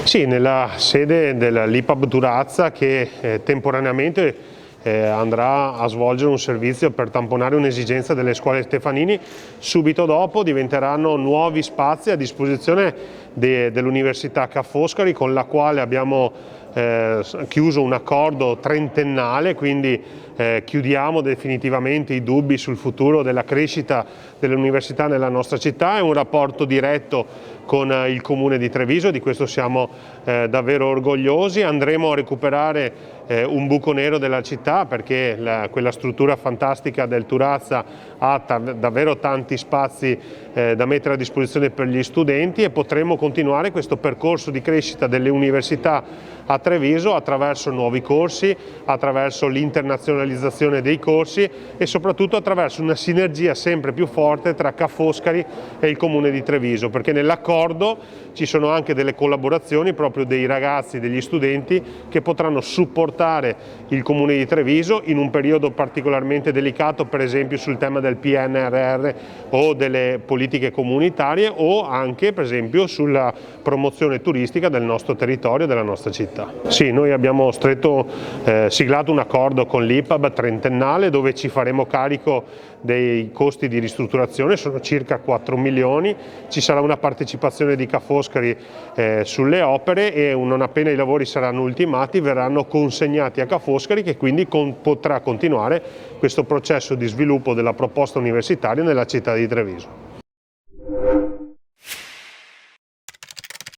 Sì, nella sede dell'IPAB Durazza che temporaneamente andrà a svolgere un servizio per tamponare un'esigenza delle scuole Stefanini. Subito dopo diventeranno nuovi spazi a disposizione dell'Università Ca' Foscari, con la quale abbiamo chiuso un accordo trentennale, quindi chiudiamo definitivamente i dubbi sul futuro della crescita dell'università nella nostra città. È un rapporto diretto con il Comune di Treviso, di questo siamo davvero orgogliosi. Andremo a recuperare un buco nero della città, perché quella struttura fantastica del Durazza ha davvero tanti spazi da mettere a disposizione per gli studenti, e potremo continuare questo percorso di crescita delle università a Treviso attraverso nuovi corsi, attraverso l'internazionalizzazione dei corsi e soprattutto attraverso una sinergia sempre più forte tra Ca' Foscari e il Comune di Treviso, perché nell'accordo ci sono anche delle collaborazioni proprio dei ragazzi, degli studenti, che potranno supportare il Comune di Treviso in un periodo particolarmente delicato, per esempio sul tema del PNRR o delle politiche comunitarie, o anche per esempio sulla promozione turistica del nostro territorio e della nostra città. Sì, noi abbiamo siglato un accordo con l'IPAB trentennale, dove ci faremo carico dei costi di ristrutturazione, sono circa 4 milioni, ci sarà una partecipazione di Ca' Foscari sulle opere, e non appena i lavori saranno ultimati verranno consegnati a Ca' Foscari, che quindi potrà continuare questo processo di sviluppo della proposta universitaria nella città di Treviso.